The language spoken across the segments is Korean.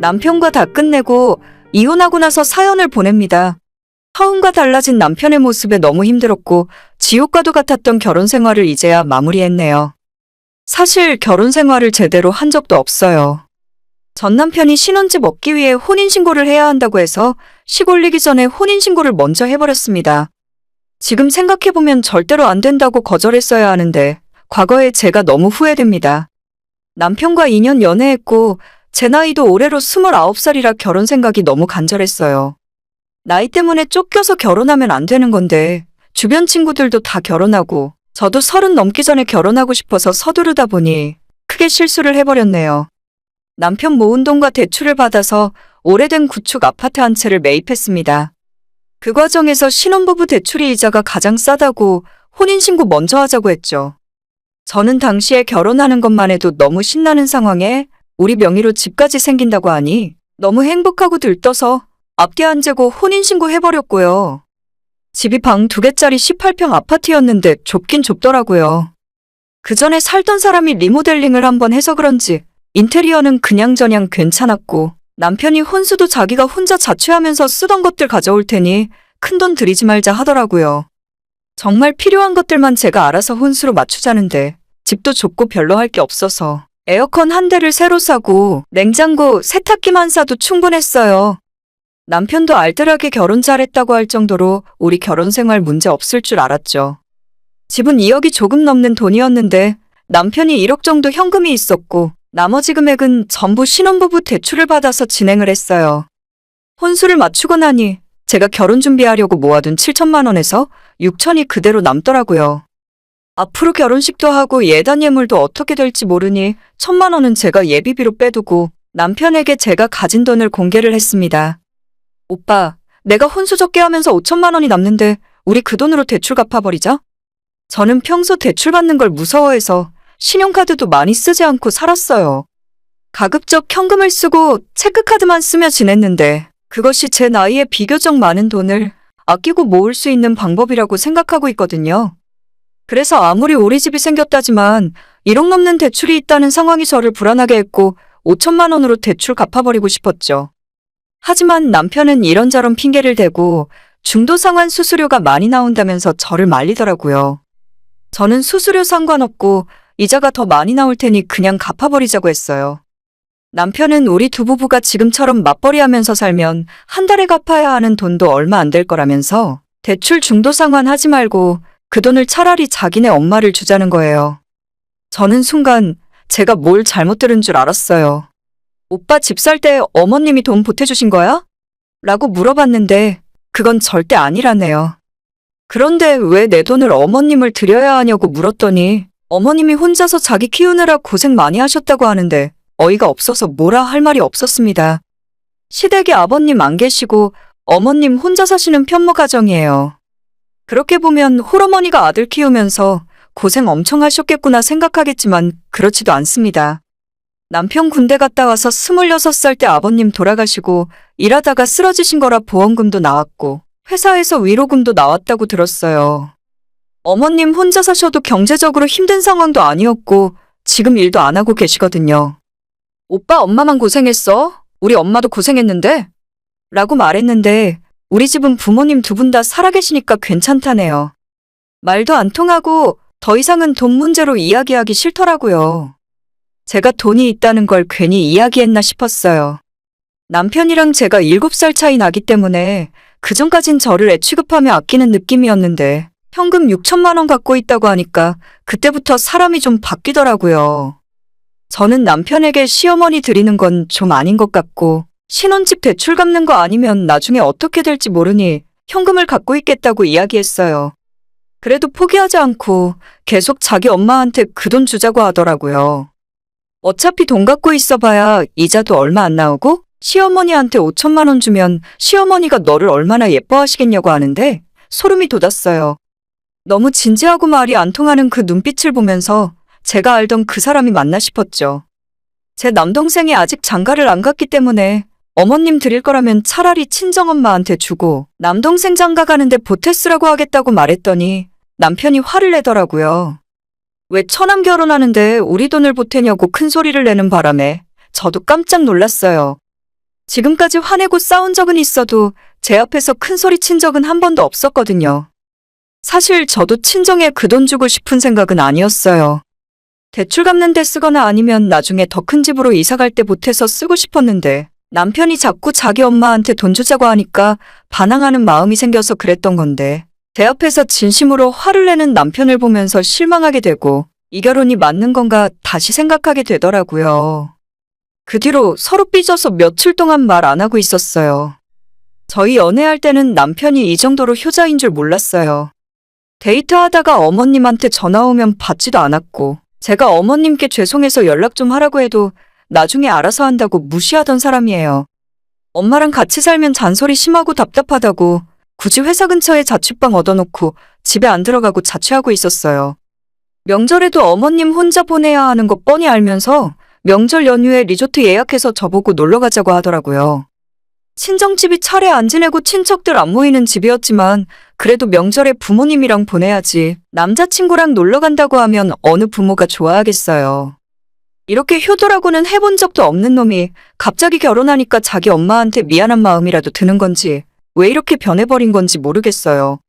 남편과 다 끝내고 이혼하고 나서 사연을 보냅니다. 처음과 달라진 남편의 모습에 너무 힘들었고 지옥과도 같았던 결혼 생활을 이제야 마무리했네요. 사실 결혼 생활을 제대로 한 적도 없어요. 전 남편이 신혼집 얻기 위해 혼인신고를 해야 한다고 해서 식 올리기 전에 혼인신고를 먼저 해버렸습니다. 지금 생각해보면 절대로 안 된다고 거절했어야 하는데 과거에 제가 너무 후회됩니다. 남편과 2년 연애했고 제 나이도 올해로 29살이라 결혼 생각이 너무 간절했어요. 나이 때문에 쫓겨서 결혼하면 안 되는 건데 주변 친구들도 다 결혼하고 저도 30 넘기 전에 결혼하고 싶어서 서두르다 보니 크게 실수를 해버렸네요. 남편 모은 돈과 대출을 받아서 오래된 구축 아파트 한 채를 매입했습니다. 그 과정에서 신혼부부 대출이 이자가 가장 싸다고 혼인신고 먼저 하자고 했죠. 저는 당시에 결혼하는 것만 해도 너무 신나는 상황에 우리 명의로 집까지 생긴다고 하니 너무 행복하고 들떠서 앞뒤 안 재고 혼인신고 해버렸고요. 집이 방 2개짜리 18평 아파트였는데 좁긴 좁더라고요. 그 전에 살던 사람이 리모델링을 한번 해서 그런지 인테리어는 그냥저냥 괜찮았고 남편이 혼수도 자기가 혼자 자취하면서 쓰던 것들 가져올 테니 큰돈 들이지 말자 하더라고요. 정말 필요한 것들만 제가 알아서 혼수로 맞추자는데 집도 좁고 별로 할 게 없어서 에어컨 한 대를 새로 사고 냉장고, 세탁기만 사도 충분했어요. 남편도 알뜰하게 결혼 잘했다고 할 정도로 우리 결혼 생활 문제 없을 줄 알았죠. 집은 2억이 조금 넘는 돈이었는데 남편이 1억 정도 현금이 있었고 나머지 금액은 전부 신혼부부 대출을 받아서 진행을 했어요. 혼수를 맞추고 나니 제가 결혼 준비하려고 모아둔 7천만 원에서 6천이 그대로 남더라고요. 앞으로 결혼식도 하고 예단 예물도 어떻게 될지 모르니 1천만 원은 제가 예비비로 빼두고 남편에게 제가 가진 돈을 공개를 했습니다. 오빠, 내가 혼수 적게 하면서 5천만 원이 남는데 우리 그 돈으로 대출 갚아버리자? 저는 평소 대출 받는 걸 무서워해서 신용카드도 많이 쓰지 않고 살았어요. 가급적 현금을 쓰고 체크카드만 쓰며 지냈는데 그것이 제 나이에 비교적 많은 돈을 아끼고 모을 수 있는 방법이라고 생각하고 있거든요. 그래서 아무리 우리 집이 생겼다지만 1억 넘는 대출이 있다는 상황이 저를 불안하게 했고 5천만 원으로 대출 갚아버리고 싶었죠. 하지만 남편은 이런저런 핑계를 대고 중도상환 수수료가 많이 나온다면서 저를 말리더라고요. 저는 수수료 상관없고 이자가 더 많이 나올 테니 그냥 갚아버리자고 했어요. 남편은 우리 두 부부가 지금처럼 맞벌이하면서 살면 한 달에 갚아야 하는 돈도 얼마 안 될 거라면서 대출 중도상환 하지 말고 그 돈을 차라리 자기네 엄마를 주자는 거예요. 저는 순간 제가 뭘 잘못 들은 줄 알았어요. 오빠 집 살 때 어머님이 돈 보태주신 거야? 라고 물어봤는데 그건 절대 아니라네요. 그런데 왜 내 돈을 어머님을 드려야 하냐고 물었더니 어머님이 혼자서 자기 키우느라 고생 많이 하셨다고 하는데 어이가 없어서 뭐라 할 말이 없었습니다. 시댁에 아버님 안 계시고 어머님 혼자 사시는 편모 가정이에요. 그렇게 보면 홀어머니가 아들 키우면서 고생 엄청 하셨겠구나 생각하겠지만 그렇지도 않습니다. 남편 군대 갔다 와서 26살 때 아버님 돌아가시고 일하다가 쓰러지신 거라 보험금도 나왔고 회사에서 위로금도 나왔다고 들었어요. 어머님 혼자 사셔도 경제적으로 힘든 상황도 아니었고 지금 일도 안 하고 계시거든요. 오빠 엄마만 고생했어? 우리 엄마도 고생했는데? 라고 말했는데 우리 집은 부모님 두 분 다 살아계시니까 괜찮다네요. 말도 안 통하고 더 이상은 돈 문제로 이야기하기 싫더라고요. 제가 돈이 있다는 걸 괜히 이야기했나 싶었어요. 남편이랑 제가 7살 차이 나기 때문에 그전까진 저를 애취급하며 아끼는 느낌이었는데 현금 6천만 원 갖고 있다고 하니까 그때부터 사람이 좀 바뀌더라고요. 저는 남편에게 시어머니 드리는 건 좀 아닌 것 같고 신혼집 대출 갚는 거 아니면 나중에 어떻게 될지 모르니 현금을 갖고 있겠다고 이야기했어요. 그래도 포기하지 않고 계속 자기 엄마한테 그 돈 주자고 하더라고요. 어차피 돈 갖고 있어봐야 이자도 얼마 안 나오고 시어머니한테 5천만 원 주면 시어머니가 너를 얼마나 예뻐하시겠냐고 하는데 소름이 돋았어요. 너무 진지하고 말이 안 통하는 그 눈빛을 보면서 제가 알던 그 사람이 맞나 싶었죠. 제 남동생이 아직 장가를 안 갔기 때문에 어머님 드릴 거라면 차라리 친정엄마한테 주고 남동생 장가 가는데 보태 쓰라고 하겠다고 말했더니 남편이 화를 내더라고요. 왜 처남 결혼하는데 우리 돈을 보태냐고 큰 소리를 내는 바람에 저도 깜짝 놀랐어요. 지금까지 화내고 싸운 적은 있어도 제 앞에서 큰 소리 친 적은 한 번도 없었거든요. 사실 저도 친정에 그 돈 주고 싶은 생각은 아니었어요. 대출 갚는 데 쓰거나 아니면 나중에 더 큰 집으로 이사 갈 때 보태서 쓰고 싶었는데 남편이 자꾸 자기 엄마한테 돈 주자고 하니까 반항하는 마음이 생겨서 그랬던 건데 제 앞에서 진심으로 화를 내는 남편을 보면서 실망하게 되고 이 결혼이 맞는 건가 다시 생각하게 되더라고요. 그 뒤로 서로 삐져서 며칠 동안 말 안 하고 있었어요. 저희 연애할 때는 남편이 이 정도로 효자인 줄 몰랐어요. 데이트하다가 어머님한테 전화 오면 받지도 않았고 제가 어머님께 죄송해서 연락 좀 하라고 해도 나중에 알아서 한다고 무시하던 사람이에요. 엄마랑 같이 살면 잔소리 심하고 답답하다고 굳이 회사 근처에 자취방 얻어놓고 집에 안 들어가고 자취하고 있었어요. 명절에도 어머님 혼자 보내야 하는 거 뻔히 알면서 명절 연휴에 리조트 예약해서 저보고 놀러 가자고 하더라고요. 친정집이 차례 안 지내고 친척들 안 모이는 집이었지만 그래도 명절에 부모님이랑 보내야지 남자친구랑 놀러 간다고 하면 어느 부모가 좋아하겠어요. 이렇게 효도라고는 해본 적도 없는 놈이 갑자기 결혼하니까 자기 엄마한테 미안한 마음이라도 드는 건지 왜 이렇게 변해버린 건지 모르겠어요.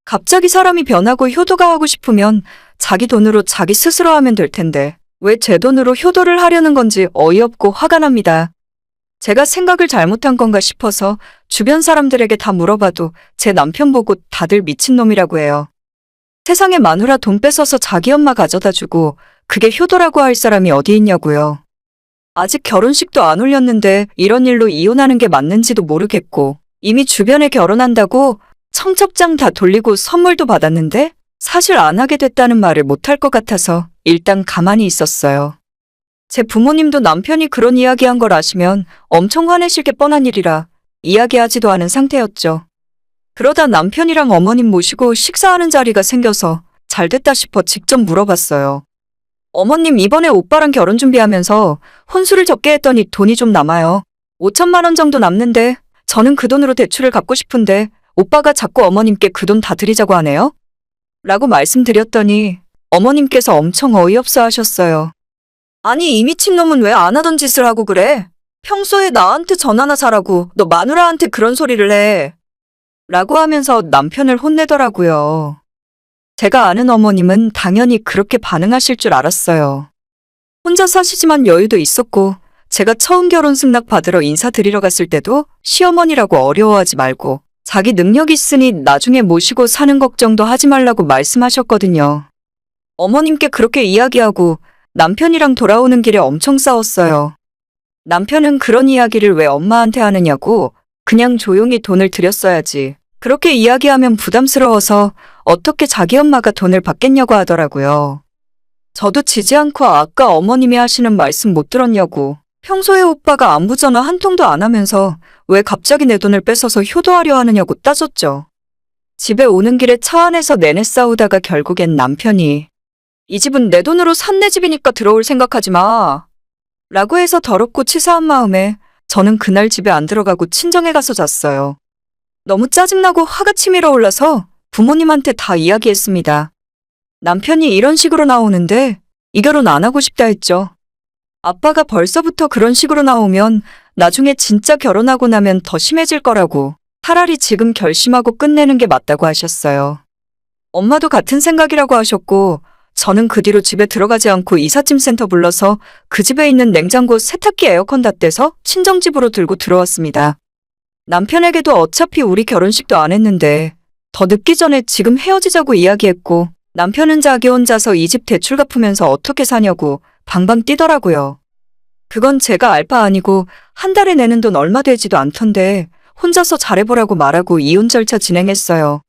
갑자기 사람이 변하고 효도가 하고 싶으면 자기 돈으로 자기 스스로 하면 될 텐데 왜 제 돈으로 효도를 하려는 건지 어이없고 화가 납니다. 제가 생각을 잘못한 건가 싶어서 주변 사람들에게 다 물어봐도 제 남편 보고 다들 미친놈이라고 해요. 세상에 마누라 돈 뺏어서 자기 엄마 가져다 주고 그게 효도라고 할 사람이 어디 있냐고요. 아직 결혼식도 안 올렸는데 이런 일로 이혼하는 게 맞는지도 모르겠고 이미 주변에 결혼한다고 청첩장 다 돌리고 선물도 받았는데 사실 안 하게 됐다는 말을 못할 것 같아서 일단 가만히 있었어요. 제 부모님도 남편이 그런 이야기한 걸 아시면 엄청 화내실 게 뻔한 일이라 이야기하지도 않은 상태였죠. 그러다 남편이랑 어머님 모시고 식사하는 자리가 생겨서 잘 됐다 싶어 직접 물어봤어요. 어머님 이번에 오빠랑 결혼 준비하면서 혼수를 적게 했더니 돈이 좀 남아요. 5천만 원 정도 남는데 저는 그 돈으로 대출을 갚고 싶은데 오빠가 자꾸 어머님께 그 돈 다 드리자고 하네요? 라고 말씀드렸더니 어머님께서 엄청 어이없어 하셨어요. 아니 이 미친놈은 왜 안 하던 짓을 하고 그래? 평소에 나한테 전화나 사라고 너 마누라한테 그런 소리를 해. 라고 하면서 남편을 혼내더라고요. 제가 아는 어머님은 당연히 그렇게 반응하실 줄 알았어요. 혼자 사시지만 여유도 있었고 제가 처음 결혼 승낙 받으러 인사드리러 갔을 때도 시어머니라고 어려워하지 말고 자기 능력 있으니 나중에 모시고 사는 걱정도 하지 말라고 말씀하셨거든요. 어머님께 그렇게 이야기하고 남편이랑 돌아오는 길에 엄청 싸웠어요. 남편은 그런 이야기를 왜 엄마한테 하느냐고 그냥 조용히 돈을 드렸어야지. 그렇게 이야기하면 부담스러워서 어떻게 자기 엄마가 돈을 받겠냐고 하더라고요. 저도 지지 않고 아까 어머님이 하시는 말씀 못 들었냐고. 평소에 오빠가 안부 전화 한 통도 안 하면서 왜 갑자기 내 돈을 뺏어서 효도하려 하느냐고 따졌죠. 집에 오는 길에 차 안에서 내내 싸우다가 결국엔 남편이 이 집은 내 돈으로 산 내 집이니까 들어올 생각하지 마. 라고 해서 더럽고 치사한 마음에 저는 그날 집에 안 들어가고 친정에 가서 잤어요. 너무 짜증나고 화가 치밀어 올라서 부모님한테 다 이야기했습니다. 남편이 이런 식으로 나오는데 이 결혼 안 하고 싶다 했죠. 아빠가 벌써부터 그런 식으로 나오면 나중에 진짜 결혼하고 나면 더 심해질 거라고 차라리 지금 결심하고 끝내는 게 맞다고 하셨어요. 엄마도 같은 생각이라고 하셨고 저는 그 뒤로 집에 들어가지 않고 이삿짐 센터 불러서 그 집에 있는 냉장고, 세탁기, 에어컨 다 떼서 친정집으로 들고 들어왔습니다. 남편에게도 어차피 우리 결혼식도 안 했는데 더 늦기 전에 지금 헤어지자고 이야기했고 남편은 자기 혼자서 이 집 대출 갚으면서 어떻게 사냐고 방방 뛰더라고요. 그건 제가 알 바 아니고 한 달에 내는 돈 얼마 되지도 않던데 혼자서 잘해보라고 말하고 이혼 절차 진행했어요.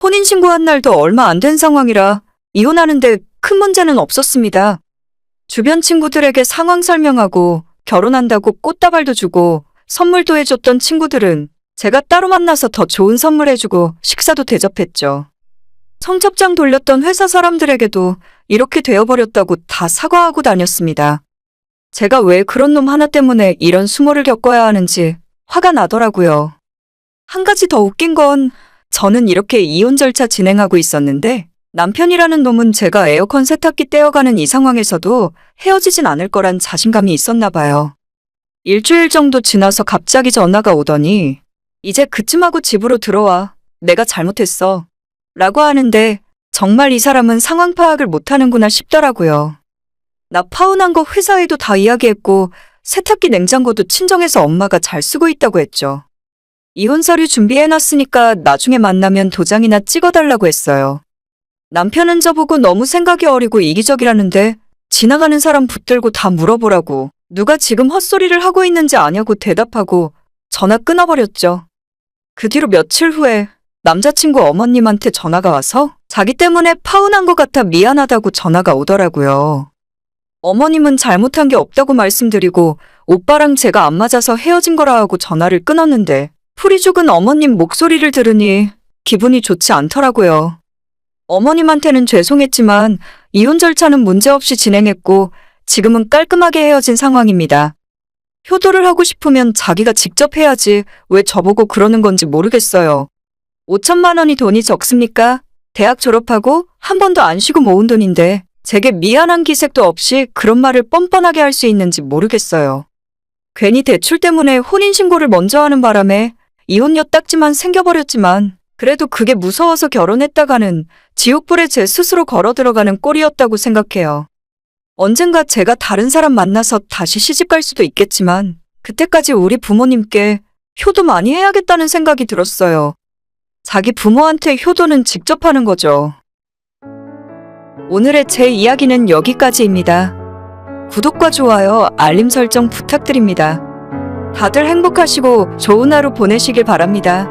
혼인신고한 날도 얼마 안 된 상황이라 이혼하는데 큰 문제는 없었습니다. 주변 친구들에게 상황 설명하고 결혼한다고 꽃다발도 주고 선물도 해줬던 친구들은 제가 따로 만나서 더 좋은 선물 해주고 식사도 대접했죠. 청첩장 돌렸던 회사 사람들에게도 이렇게 되어버렸다고 다 사과하고 다녔습니다. 제가 왜 그런 놈 하나 때문에 이런 수모를 겪어야 하는지 화가 나더라고요. 한 가지 더 웃긴 건 저는 이렇게 이혼 절차 진행하고 있었는데 남편이라는 놈은 제가 에어컨 세탁기 떼어가는 이 상황에서도 헤어지진 않을 거란 자신감이 있었나 봐요. 일주일 정도 지나서 갑자기 전화가 오더니 이제 그쯤하고 집으로 들어와. 내가 잘못했어. 라고 하는데 정말 이 사람은 상황 파악을 못하는구나 싶더라고요. 나 파혼한 거 회사에도 다 이야기했고 세탁기 냉장고도 친정에서 엄마가 잘 쓰고 있다고 했죠. 이혼 서류 준비해놨으니까 나중에 만나면 도장이나 찍어달라고 했어요. 남편은 저보고 너무 생각이 어리고 이기적이라는데 지나가는 사람 붙들고 다 물어보라고 누가 지금 헛소리를 하고 있는지 아냐고 대답하고 전화 끊어버렸죠. 그 뒤로 며칠 후에 남자친구 어머님한테 전화가 와서 자기 때문에 파혼한 것 같아 미안하다고 전화가 오더라고요. 어머님은 잘못한 게 없다고 말씀드리고 오빠랑 제가 안 맞아서 헤어진 거라 하고 전화를 끊었는데 풀이 죽은 어머님 목소리를 들으니 기분이 좋지 않더라고요. 어머님한테는 죄송했지만 이혼 절차는 문제없이 진행했고 지금은 깔끔하게 헤어진 상황입니다. 효도를 하고 싶으면 자기가 직접 해야지 왜 저보고 그러는 건지 모르겠어요. 5천만 원이 돈이 적습니까? 대학 졸업하고 한 번도 안 쉬고 모은 돈인데 제게 미안한 기색도 없이 그런 말을 뻔뻔하게 할 수 있는지 모르겠어요. 괜히 대출 때문에 혼인신고를 먼저 하는 바람에 이혼녀 딱지만 생겨버렸지만 그래도 그게 무서워서 결혼했다가는 지옥불에 제 스스로 걸어 들어가는 꼴이었다고 생각해요. 언젠가 제가 다른 사람 만나서 다시 시집갈 수도 있겠지만 그때까지 우리 부모님께 효도 많이 해야겠다는 생각이 들었어요. 자기 부모한테 효도는 직접 하는 거죠. 오늘의 제 이야기는 여기까지입니다. 구독과 좋아요, 알림 설정 부탁드립니다. 다들 행복하시고 좋은 하루 보내시길 바랍니다.